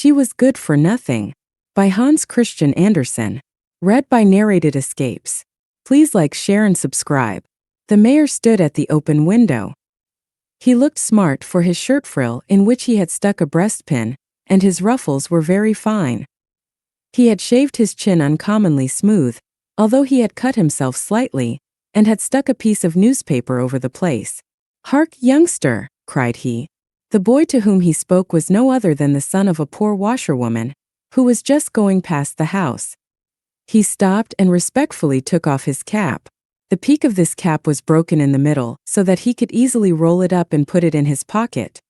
She was good for nothing. By Hans Christian Andersen. Read by Narrated Escapes. Please like, share and subscribe. The mayor stood at the open window. He looked smart for his shirt frill in which he had stuck a breastpin, and his ruffles were very fine. He had shaved his chin uncommonly smooth, although he had cut himself slightly, and had stuck a piece of newspaper over the place. "Hark, youngster!" cried he. The boy to whom he spoke was no other than the son of a poor washerwoman, who was just going past the house. He stopped and respectfully took off his cap. The peak of this cap was broken in the middle, so that he could easily roll it up and put it in his pocket.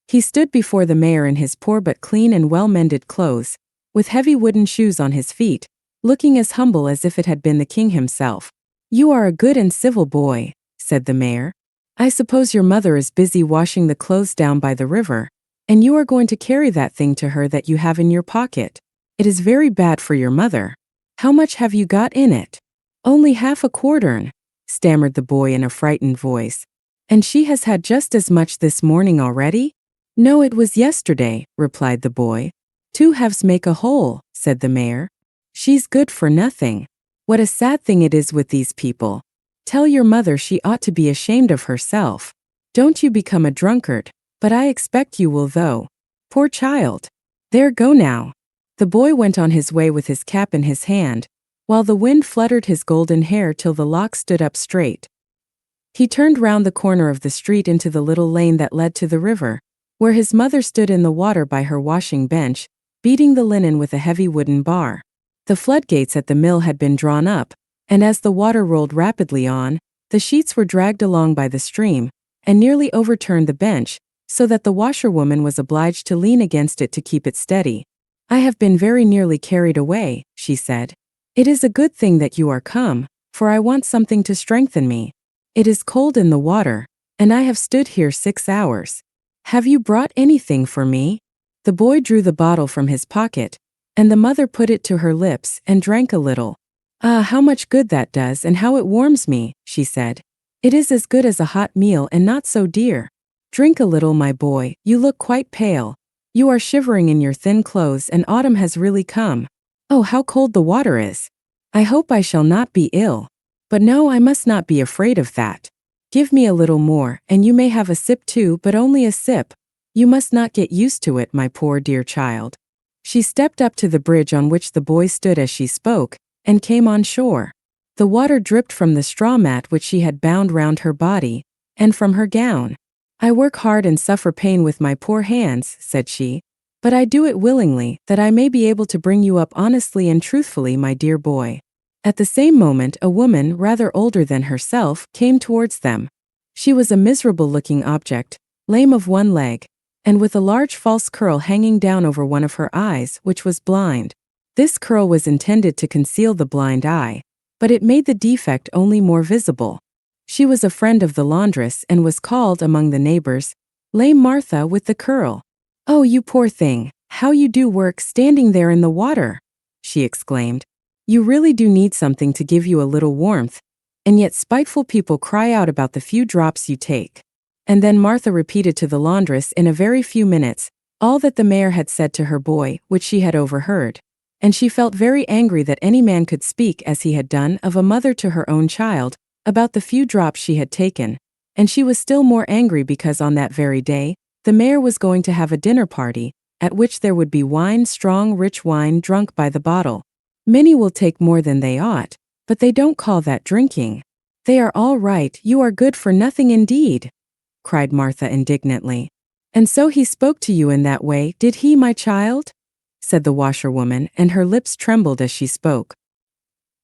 He stood before the mayor in his poor but clean and well-mended clothes, with heavy wooden shoes on his feet, looking as humble as if it had been the king himself. "You are a good and civil boy," said the mayor. "I suppose your mother is busy washing the clothes down by the river, and you are going to carry that thing to her that you have in your pocket. It is very bad for your mother. How much have you got in it?" "Only half a quartern," stammered the boy in a frightened voice. "And she has had just as much this morning already?" "No, it was yesterday," replied the boy. "Two halves make a whole," said the mayor. "She's good for nothing. What a sad thing it is with these people. Tell your mother she ought to be ashamed of herself. Don't you become a drunkard, but I expect you will though. Poor child. There, go now." The boy went on his way with his cap in his hand, while the wind fluttered his golden hair till the locks stood up straight. He turned round the corner of the street into the little lane that led to the river, where his mother stood in the water by her washing bench, beating the linen with a heavy wooden bar. The floodgates at the mill had been drawn up, and as the water rolled rapidly on, the sheets were dragged along by the stream, and nearly overturned the bench, so that the washerwoman was obliged to lean against it to keep it steady. "I have been very nearly carried away," she said. "It is a good thing that you are come, for I want something to strengthen me. It is cold in the water, and I have stood here 6 hours. Have you brought anything for me?" The boy drew the bottle from his pocket, and the mother put it to her lips and drank a little. "Ah, how much good that does and how it warms me," she said. "It is as good as a hot meal and not so dear. Drink a little, my boy, you look quite pale. You are shivering in your thin clothes and autumn has really come. Oh, how cold the water is. I hope I shall not be ill. But no, I must not be afraid of that. Give me a little more, and you may have a sip too, but only a sip. You must not get used to it, my poor dear child." She stepped up to the bridge on which the boy stood as she spoke, and came on shore. The water dripped from the straw mat which she had bound round her body, and from her gown. "I work hard and suffer pain with my poor hands," said she, "but I do it willingly, that I may be able to bring you up honestly and truthfully, my dear boy." At the same moment a woman, rather older than herself, came towards them. She was a miserable-looking object, lame of one leg, and with a large false curl hanging down over one of her eyes, which was blind. This curl was intended to conceal the blind eye, but it made the defect only more visible. She was a friend of the laundress and was called, among the neighbors, "Lame Martha with the curl." "Oh, you poor thing, how you do work standing there in the water!" she exclaimed. "You really do need something to give you a little warmth, and yet spiteful people cry out about the few drops you take." And then Martha repeated to the laundress in a very few minutes all that the mayor had said to her boy, which she had overheard. And she felt very angry that any man could speak as he had done of a mother to her own child, about the few drops she had taken, and she was still more angry because on that very day, the mayor was going to have a dinner party, at which there would be wine, strong, rich wine, drunk by the bottle. Many will take more than they ought, but they don't call that drinking. "They are all right, you are good for nothing indeed," cried Martha indignantly. "And so he spoke to you in that way, did he, my child?" said the washerwoman, and her lips trembled as she spoke.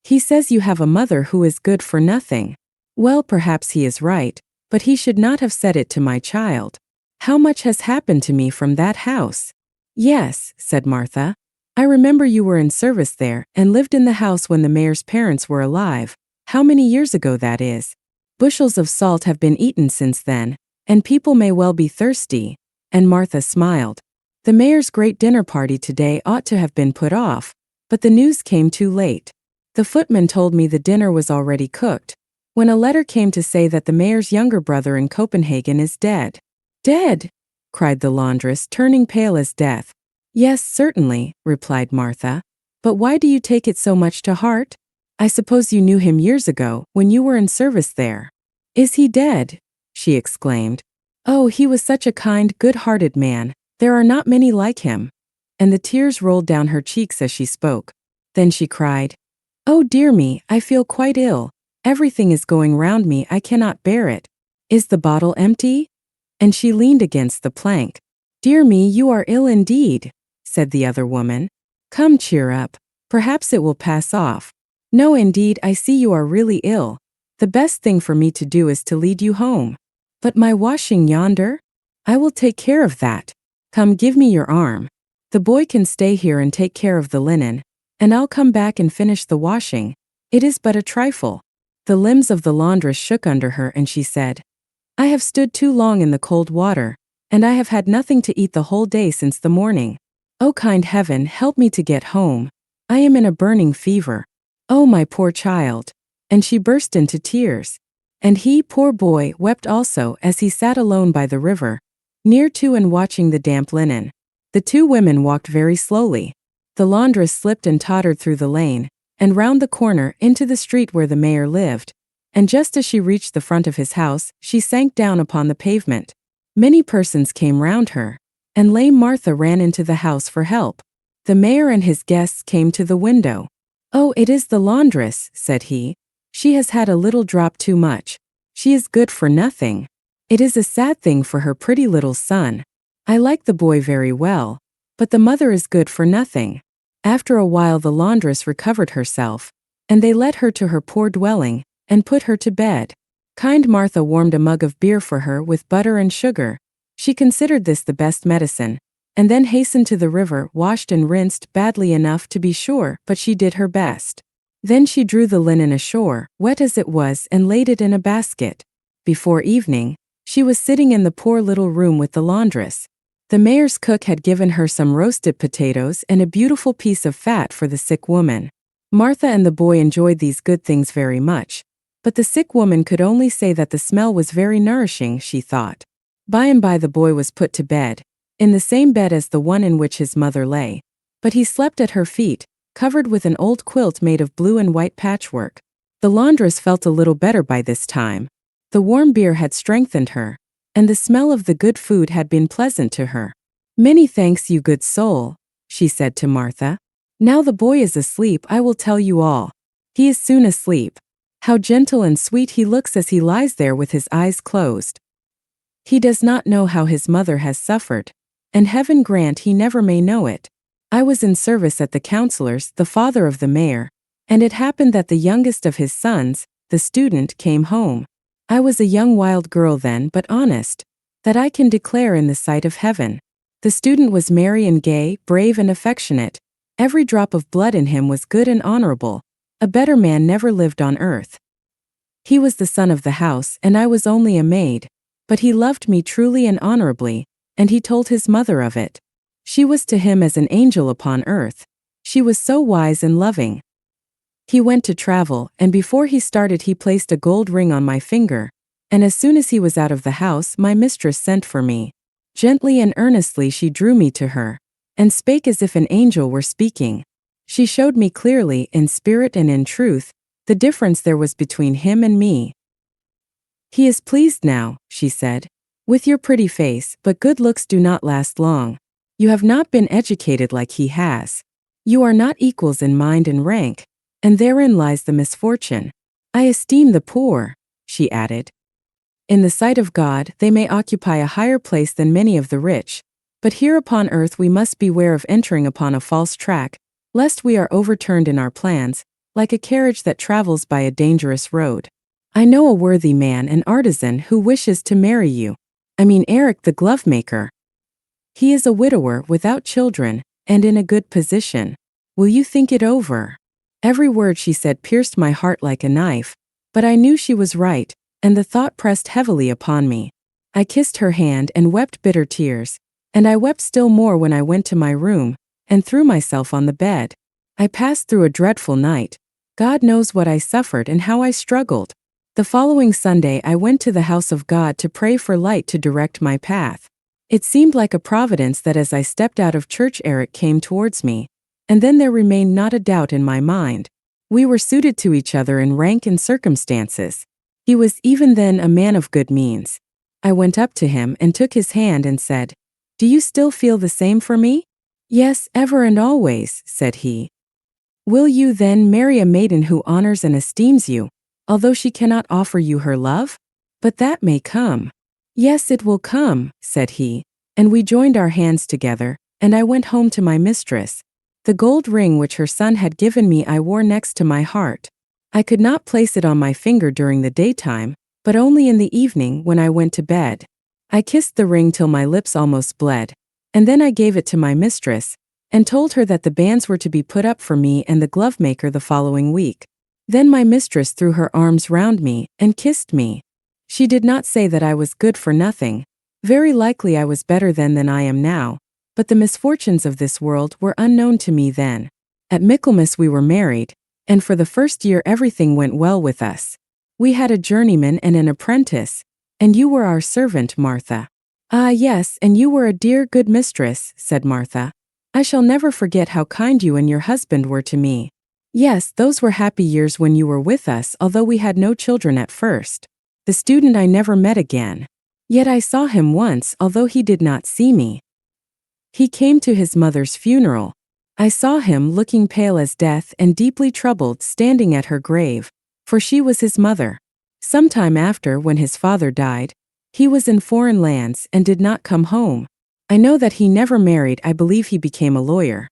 "He says you have a mother who is good for nothing. Well, perhaps he is right, but he should not have said it to my child. How much has happened to me from that house?" "Yes," said Martha. "I remember you were in service there, and lived in the house when the mayor's parents were alive. How many years ago that is? Bushels of salt have been eaten since then, and people may well be thirsty." And Martha smiled. "The mayor's great dinner party today ought to have been put off, but the news came too late. The footman told me the dinner was already cooked, when a letter came to say that the mayor's younger brother in Copenhagen is dead." "Dead!" cried the laundress, turning pale as death. Yes, certainly, replied Martha. But why do you take it so much to heart? I suppose you knew him years ago, when you were in service there. Is he dead? She exclaimed. Oh, he was such a kind, good-hearted man. There are not many like him. And the tears rolled down her cheeks as she spoke. Then she cried, Oh dear me, I feel quite ill. Everything is going round me, I cannot bear it. Is the bottle empty? And she leaned against the plank. Dear me, you are ill indeed, said the other woman. Come, cheer up. Perhaps it will pass off. No, indeed, I see you are really ill. The best thing for me to do is to lead you home. But my washing yonder? I will take care of that. Come, give me your arm. The boy can stay here and take care of the linen, and I'll come back and finish the washing. It is but a trifle. The limbs of the laundress shook under her and she said, I have stood too long in the cold water, and I have had nothing to eat the whole day since the morning. Oh, kind heaven, help me to get home. I am in a burning fever. Oh, my poor child. And she burst into tears. And he, poor boy, wept also as he sat alone by the river, near to and watching the damp linen. The two women walked very slowly. The laundress slipped and tottered through the lane, and round the corner into the street where the mayor lived. And just as she reached the front of his house, she sank down upon the pavement. Many persons came round her, and lame Martha ran into the house for help. The mayor and his guests came to the window. Oh, it is the laundress, said he. She has had a little drop too much. She is good for nothing. It is a sad thing for her pretty little son. I like the boy very well, but the mother is good for nothing. After a while the laundress recovered herself, and they led her to her poor dwelling, and put her to bed. Kind Martha warmed a mug of beer for her with butter and sugar. She considered this the best medicine, and then hastened to the river, washed and rinsed badly enough to be sure, but she did her best. Then she drew the linen ashore, wet as it was, and laid it in a basket. Before evening, she was sitting in the poor little room with the laundress. The mayor's cook had given her some roasted potatoes and a beautiful piece of fat for the sick woman. Martha and the boy enjoyed these good things very much, but the sick woman could only say that the smell was very nourishing, she thought. By and by the boy was put to bed, in the same bed as the one in which his mother lay, but he slept at her feet, covered with an old quilt made of blue and white patchwork. The laundress felt a little better by this time. The warm beer had strengthened her, and the smell of the good food had been pleasant to her. Many thanks, you good soul, she said to Martha. Now the boy is asleep, I will tell you all. He is soon asleep. How gentle and sweet he looks as he lies there with his eyes closed. He does not know how his mother has suffered, and heaven grant he never may know it. I was in service at the councillor's, the father of the mayor, and it happened that the youngest of his sons, the student, came home. I was a young wild girl then, but honest, that I can declare in the sight of heaven. The student was merry and gay, brave and affectionate. Every drop of blood in him was good and honorable. A better man never lived on earth. He was the son of the house, and I was only a maid, but he loved me truly and honorably, and he told his mother of it. She was to him as an angel upon earth. She was so wise and loving. He went to travel, and before he started he placed a gold ring on my finger, and as soon as he was out of the house my mistress sent for me. Gently and earnestly she drew me to her, and spake as if an angel were speaking. She showed me clearly, in spirit and in truth, the difference there was between him and me. He is pleased now, she said, with your pretty face, but good looks do not last long. You have not been educated like he has. You are not equals in mind and rank, and therein lies the misfortune. I esteem the poor, she added. In the sight of God, they may occupy a higher place than many of the rich, but here upon earth we must beware of entering upon a false track, lest we are overturned in our plans, like a carriage that travels by a dangerous road. I know a worthy man, an artisan, who wishes to marry you. I mean Eric the glovemaker. He is a widower without children, and in a good position. Will you think it over? Every word she said pierced my heart like a knife, but I knew she was right, and the thought pressed heavily upon me. I kissed her hand and wept bitter tears, and I wept still more when I went to my room, and threw myself on the bed. I passed through a dreadful night. God knows what I suffered and how I struggled. The following Sunday I went to the house of God to pray for light to direct my path. It seemed like a providence that as I stepped out of church Eric came towards me, and then there remained not a doubt in my mind. We were suited to each other in rank and circumstances. He was even then a man of good means. I went up to him and took his hand and said, "Do you still feel the same for me?" "Yes, ever and always," said he. "Will you then marry a maiden who honors and esteems you, although she cannot offer you her love?" "But that may come." "Yes, it will come," said he, and we joined our hands together, and I went home to my mistress. The gold ring which her son had given me I wore next to my heart. I could not place it on my finger during the daytime, but only in the evening when I went to bed. I kissed the ring till my lips almost bled, and then I gave it to my mistress, and told her that the banns were to be put up for me and the glovemaker the following week. Then my mistress threw her arms round me and kissed me. She did not say that I was good for nothing. Very likely I was better then than I am now, but the misfortunes of this world were unknown to me then. At Michaelmas we were married, and for the first year everything went well with us. We had a journeyman and an apprentice, and you were our servant, Martha. "Ah, yes, and you were a dear good mistress," said Martha. "I shall never forget how kind you and your husband were to me." "Yes, those were happy years when you were with us, although we had no children at first." The student I never met again. Yet I saw him once, although he did not see me. He came to his mother's funeral. I saw him looking pale as death and deeply troubled standing at her grave, for she was his mother. Some time after, when his father died, he was in foreign lands and did not come home. I know that he never married. I believe he became a lawyer.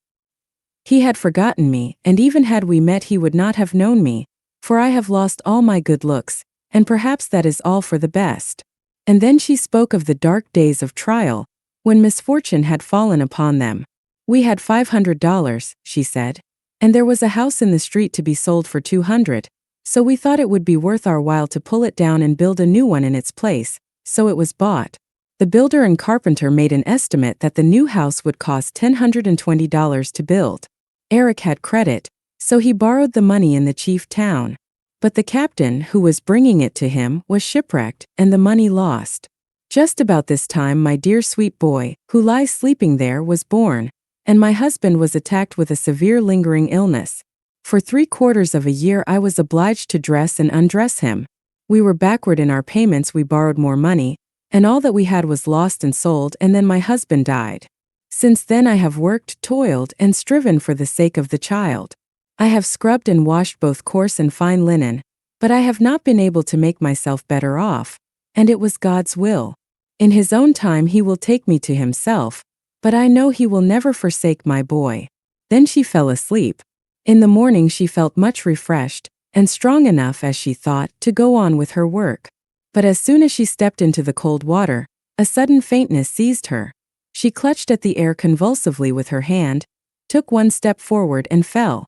He had forgotten me, and even had we met he would not have known me, for I have lost all my good looks, and perhaps that is all for the best. And then she spoke of the dark days of trial, when misfortune had fallen upon them. We had $500, she said, and there was a house in the street to be sold for $200, so we thought it would be worth our while to pull it down and build a new one in its place, so it was bought. The builder and carpenter made an estimate that the new house would cost $120 to build. Eric had credit, so he borrowed the money in the chief town. But the captain who was bringing it to him was shipwrecked and the money lost. Just about this time my dear sweet boy, who lies sleeping there, was born, and my husband was attacked with a severe lingering illness. For 3/4 of a year I was obliged to dress and undress him. We were backward in our payments, we borrowed more money, and all that we had was lost and sold, and then my husband died. Since then I have worked, toiled, and striven for the sake of the child. I have scrubbed and washed both coarse and fine linen, but I have not been able to make myself better off, and it was God's will. In his own time he will take me to himself, but I know he will never forsake my boy. Then she fell asleep. In the morning she felt much refreshed, and strong enough, as she thought, to go on with her work. But as soon as she stepped into the cold water, a sudden faintness seized her. She clutched at the air convulsively with her hand, took one step forward and fell.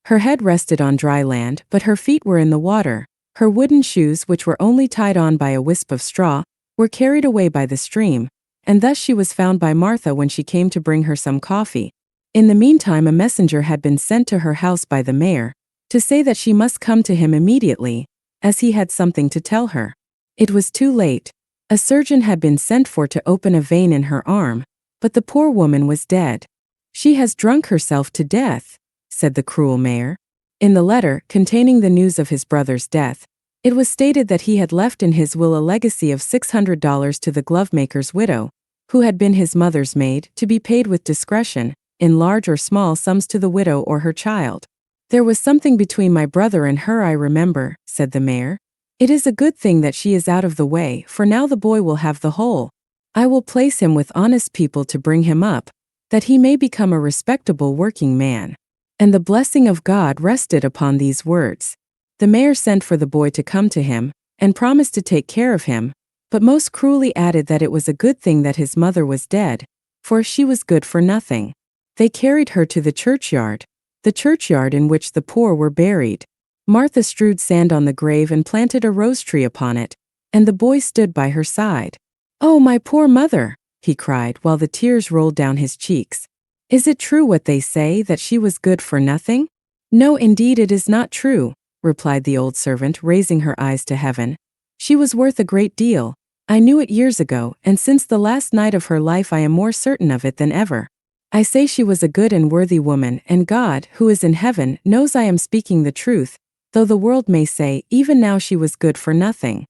Her head rested on dry land, but her feet were in the water. Her wooden shoes, which were only tied on by a wisp of straw, were carried away by the stream, and thus she was found by Martha when she came to bring her some coffee. In the meantime a messenger had been sent to her house by the mayor, to say that she must come to him immediately, as he had something to tell her. It was too late. A surgeon had been sent for to open a vein in her arm, but the poor woman was dead. "She has drunk herself to death," said the cruel mayor. In the letter, containing the news of his brother's death, it was stated that he had left in his will a legacy of $600 to the glovemaker's widow, who had been his mother's maid, to be paid with discretion, in large or small sums, to the widow or her child. "There was something between my brother and her, I remember," said the mayor. "It is a good thing that she is out of the way, for now the boy will have the whole. I will place him with honest people to bring him up, that he may become a respectable working man." And the blessing of God rested upon these words. The mayor sent for the boy to come to him, and promised to take care of him, but most cruelly added that it was a good thing that his mother was dead, for she was good for nothing. They carried her to the churchyard in which the poor were buried. Martha strewed sand on the grave and planted a rose tree upon it, and the boy stood by her side. "Oh, my poor mother," he cried while the tears rolled down his cheeks. "Is it true what they say, that she was good for nothing?" "No, indeed it is not true," replied the old servant, raising her eyes to heaven. "She was worth a great deal. I knew it years ago, and since the last night of her life I am more certain of it than ever. I say she was a good and worthy woman, and God, who is in heaven, knows I am speaking the truth, though the world may say, even now she was good for nothing.